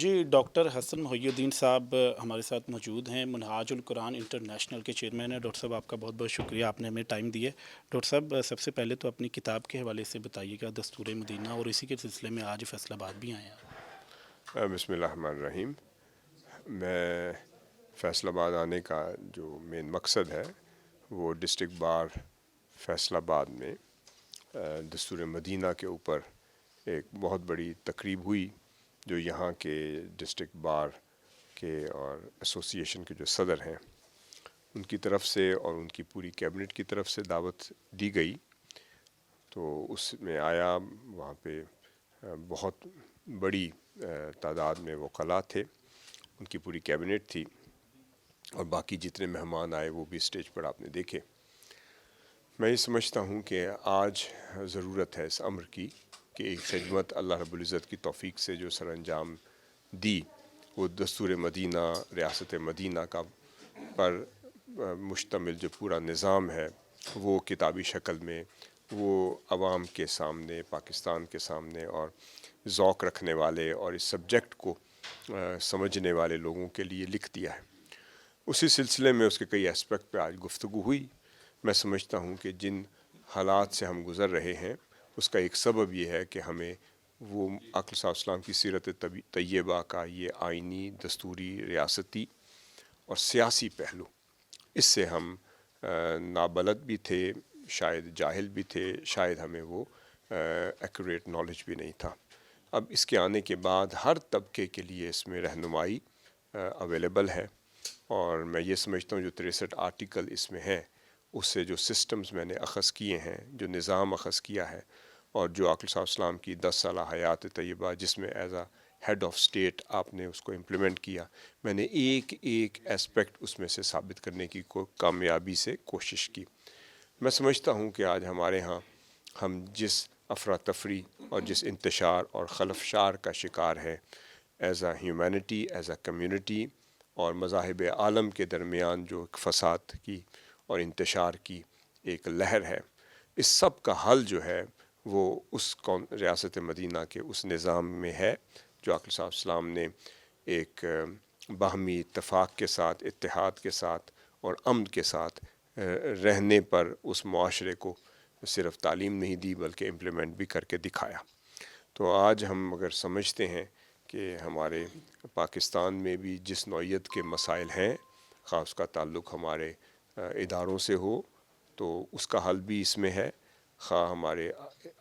جی doctor حسن محی الدین صاحب ہمارے ساتھ موجود ہیں، منہاج القرآن انٹرنیشنل کے چیئرمین ہیں۔ ڈاکٹر صاحب آپ کا بہت بہت شکریہ، آپ نے ہمیں ٹائم دیے۔ ڈاکٹر صاحب سب سے پہلے تو اپنی کتاب کے حوالے سے بتائیے گا، دستور مدینہ، اور اسی کے سلسلے میں آج فیصل آباد بھی آئے ہیں۔ بسم اللہ الرحمن الرحیم۔ میں فیصل آباد آنے کا جو مین مقصد ہے وہ ڈسٹرکٹ بار فیصل آباد میں دستور مدینہ کے اوپر ایک بہت بڑی تقریب ہوئی، جو یہاں کے ڈسٹرکٹ بار کے اور ایسوسی ایشن کے جو صدر ہیں ان کی طرف سے اور ان کی پوری کیبنٹ کی طرف سے دعوت دی گئی۔ تو اس میں آیا، وہاں پہ بہت بڑی تعداد میں وکلاء تھے، ان کی پوری کیبنٹ تھی، اور باقی جتنے مہمان آئے وہ بھی اسٹیج پر آپ نے دیکھے۔ میں یہ سمجھتا ہوں کہ آج ضرورت ہے اس امر کی کہ ایک خدمت اللہ رب العزت کی توفیق سے جو سر انجام دی، وہ دستور مدینہ، ریاست مدینہ کا پر مشتمل جو پورا نظام ہے وہ کتابی شکل میں وہ عوام کے سامنے، پاکستان کے سامنے، اور ذوق رکھنے والے اور اس سبجیکٹ کو سمجھنے والے لوگوں کے لیے لکھ دیا ہے۔ اسی سلسلے میں اس کے کئی اسپیکٹ پہ آج گفتگو ہوئی۔ میں سمجھتا ہوں کہ جن حالات سے ہم گزر رہے ہیں اس کا ایک سبب یہ ہے کہ ہمیں وہ آقا صلی اللہ علیہ وسلم کی سیرت طیبہ کا یہ آئینی، دستوری، ریاستی اور سیاسی پہلو، اس سے ہم نابلد بھی تھے، شاید جاہل بھی تھے، شاید ہمیں وہ ایکوریٹ نالج بھی نہیں تھا۔ اب اس کے آنے کے بعد ہر طبقے کے لیے اس میں رہنمائی اویلیبل ہے، اور میں یہ سمجھتا ہوں جو 63 آرٹیکل اس میں ہیں اس سے جو سسٹمز میں نے اخذ کیے ہیں، جو نظام اخذ کیا ہے، اور جو آقا صلی اللہ علیہ وسلم کی 10 سالہ حیات طیبہ جس میں as a head of state آپ نے اس کو امپلیمنٹ کیا، میں نے ایک ایک اسپیکٹ اس میں سے ثابت کرنے کی کامیابی سے کوشش کی۔ میں سمجھتا ہوں کہ آج ہمارے ہاں ہم جس افراتفری اور جس انتشار اور خلفشار کا شکار ہے، as a humanity, as a community, اور مذاہب عالم کے درمیان جو ایک فساد کی اور انتشار کی ایک لہر ہے، اس سب کا حل جو ہے وہ اس ریاست مدینہ کے اس نظام میں ہے جو آقا صلی اللہ علیہ وسلم نے ایک باہمی اتفاق کے ساتھ، اتحاد کے ساتھ اور امن کے ساتھ رہنے پر اس معاشرے کو صرف تعلیم نہیں دی بلکہ امپلیمنٹ بھی کر کے دکھایا۔ تو آج ہم اگر سمجھتے ہیں کہ ہمارے پاکستان میں بھی جس نوعیت کے مسائل ہیں، خاص اس کا تعلق ہمارے اداروں سے ہو تو اس کا حل بھی اس میں ہے، خواہ ہمارے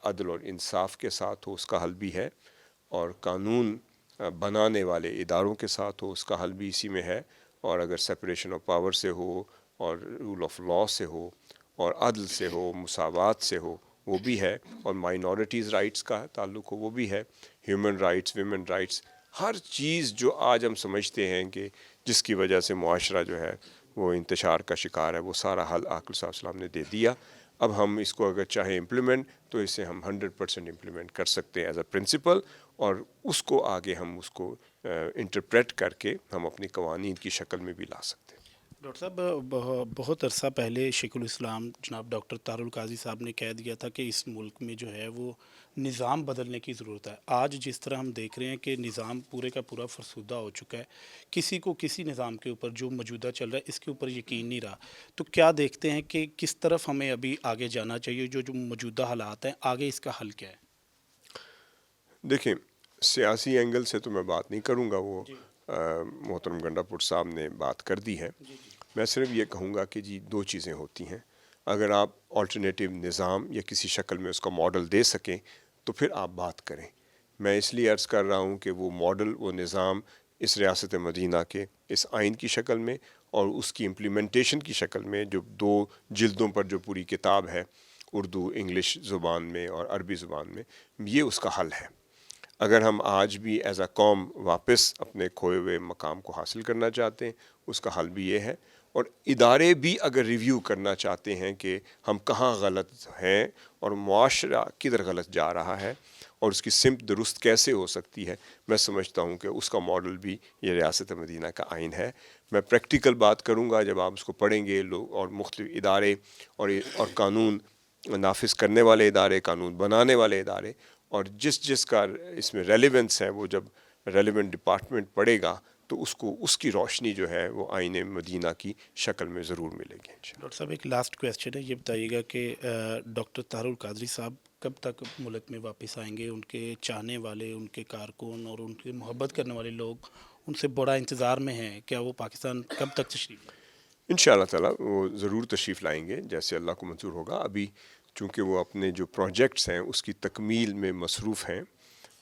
عدل اور انصاف کے ساتھ ہو اس کا حل بھی ہے، اور قانون بنانے والے اداروں کے ساتھ ہو اس کا حل بھی اسی میں ہے، اور اگر سپریشن آف پاور سے ہو اور رول آف لاء سے ہو اور عدل سے ہو، مساوات سے ہو، وہ بھی ہے، اور مائنورٹیز رائٹس کا تعلق ہو وہ بھی ہے، ہیومن رائٹس، ویمن رائٹس، ہر چیز جو آج ہم سمجھتے ہیں کہ جس کی وجہ سے معاشرہ جو ہے وہ انتشار کا شکار ہے، وہ سارا حل آقا صلی اللہ علیہ وسلم نے دے دیا۔ اب ہم اس کو اگر چاہیں امپلیمنٹ تو اسے ہم 100% امپلیمنٹ کر سکتے ہیں ایز اے پرنسپل، اور اس کو آگے ہم اس کو انٹرپریٹ کر کے ہم اپنی قوانین کی شکل میں بھی لا سکتے ہیں۔ ڈاکٹر صاحب بہت عرصہ پہلے شیخ الاسلام جناب ڈاکٹر طاہر القاضی صاحب نے کہہ دیا تھا کہ اس ملک میں جو ہے وہ نظام بدلنے کی ضرورت ہے۔ آج جس طرح ہم دیکھ رہے ہیں کہ نظام پورے کا پورا فرسودہ ہو چکا ہے، کسی کو کسی نظام کے اوپر جو موجودہ چل رہا ہے اس کے اوپر یقین نہیں رہا، تو کیا دیکھتے ہیں کہ کس طرف ہمیں ابھی آگے جانا چاہیے؟ جو موجودہ حالات ہیں، آگے اس کا حل کیا ہے؟ دیکھیں، سیاسی اینگل سے تو میں بات نہیں کروں گا، وہ محترم گنڈا پور صاحب نے بات کر دی ہے۔ میں صرف یہ کہوں گا کہ جی دو چیزیں ہوتی ہیں، اگر آپ آلٹرنیٹیو نظام یا کسی شکل میں اس کا ماڈل دے سکیں تو پھر آپ بات کریں۔ میں اس لیے عرض کر رہا ہوں کہ وہ ماڈل، وہ نظام اس ریاست مدینہ کے اس آئین کی شکل میں اور اس کی امپلیمنٹیشن کی شکل میں، جو 2 جلدوں پر جو پوری کتاب ہے، اردو انگلش زبان میں اور عربی زبان میں، یہ اس کا حل ہے۔ اگر ہم آج بھی ایز اے قوم واپس اپنے کھوئے ہوئے مقام کو حاصل کرنا چاہتے ہیں، اس کا حل بھی یہ ہے، اور ادارے بھی اگر ریویو کرنا چاہتے ہیں کہ ہم کہاں غلط ہیں اور معاشرہ کدھر غلط جا رہا ہے اور اس کی سمت درست کیسے ہو سکتی ہے، میں سمجھتا ہوں کہ اس کا ماڈل بھی یہ ریاست مدینہ کا آئین ہے۔ میں پریکٹیکل بات کروں گا، جب آپ اس کو پڑھیں گے لوگ اور مختلف ادارے اور قانون نافذ کرنے والے ادارے، قانون بنانے والے ادارے، اور جس کا اس میں ریلیونس ہے، وہ جب ریلیونٹ ڈپارٹمنٹ پڑھے گا تو اس کو اس کی روشنی جو ہے وہ آئین مدینہ کی شکل میں ضرور ملے گی انشاءاللہ۔ ڈاکٹر صاحب ایک لاسٹ کویسچن ہے، یہ بتائیے گا کہ ڈاکٹر طاہر القادری صاحب کب تک ملک میں واپس آئیں گے؟ ان کے چاہنے والے، ان کے کارکن اور ان کے محبت کرنے والے لوگ ان سے بڑا انتظار میں ہیں، کیا وہ پاکستان کب تک تشریف لائیں گے؟ ان شاء اللہ تعالیٰ وہ ضرور تشریف لائیں گے جیسے اللہ کو منظور ہوگا۔ ابھی چونکہ وہ اپنے جو پروجیکٹس ہیں اس کی تکمیل میں مصروف ہیں،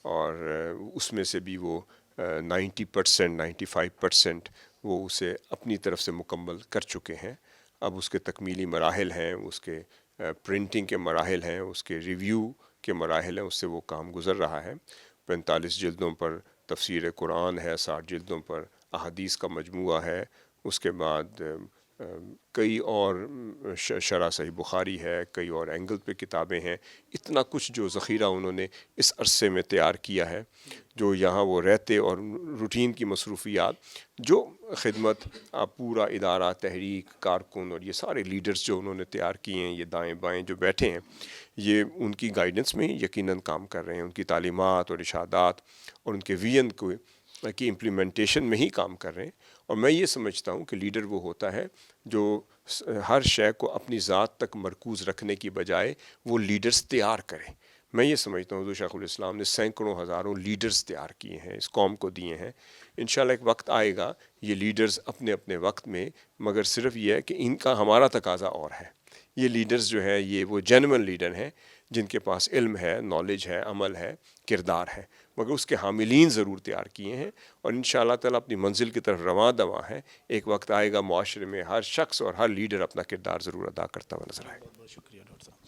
اور اس میں سے بھی وہ 90% 95% وہ اسے اپنی طرف سے مکمل کر چکے ہیں۔ اب اس کے تکمیلی مراحل ہیں، اس کے پرنٹنگ کے مراحل ہیں، اس کے ریویو کے مراحل ہیں، اس سے وہ کام گزر رہا ہے۔ 45 جلدوں پر تفسیر قرآن ہے، 60 جلدوں پر احادیث کا مجموعہ ہے، اس کے بعد کئی اور شرح صحیح بخاری ہے، کئی اور اینگل پہ کتابیں ہیں۔ اتنا کچھ جو ذخیرہ انہوں نے اس عرصے میں تیار کیا ہے، جو یہاں وہ رہتے اور روٹین کی مصروفیات، جو خدمت پورا ادارہ، تحریک، کارکن اور یہ سارے لیڈرز جو انہوں نے تیار کیے ہیں، یہ دائیں بائیں جو بیٹھے ہیں، یہ ان کی گائیڈنس میں یقیناً کام کر رہے ہیں، ان کی تعلیمات اور ارشادات اور ان کے ویژن کی امپلیمنٹیشن میں ہی کام کر رہے ہیں۔ اور میں یہ سمجھتا ہوں کہ لیڈر وہ ہوتا ہے جو ہر شے کو اپنی ذات تک مرکوز رکھنے کی بجائے وہ لیڈرز تیار کرے۔ میں یہ سمجھتا ہوں حضور شیخ الاسلام نے سینکڑوں ہزاروں لیڈرز تیار کیے ہیں، اس قوم کو دیے ہیں۔ انشاءاللہ ایک وقت آئے گا یہ لیڈرز اپنے اپنے وقت میں، مگر صرف یہ ہے کہ ان کا ہمارا تقاضا اور ہے۔ یہ لیڈرز جو ہے یہ وہ جینوئن لیڈر ہیں جن کے پاس علم ہے، نالج ہے، عمل ہے، کردار ہے، مگر اس کے حاملین ضرور تیار کیے ہیں، اور انشاءاللہ تعالیٰ اپنی منزل کی طرف رواں دواں ہے۔ ایک وقت آئے گا معاشرے میں ہر شخص اور ہر لیڈر اپنا کردار ضرور ادا کرتا ہوا نظر آئے گا۔ بہت بہت شکریہ ڈاکٹر صاحب۔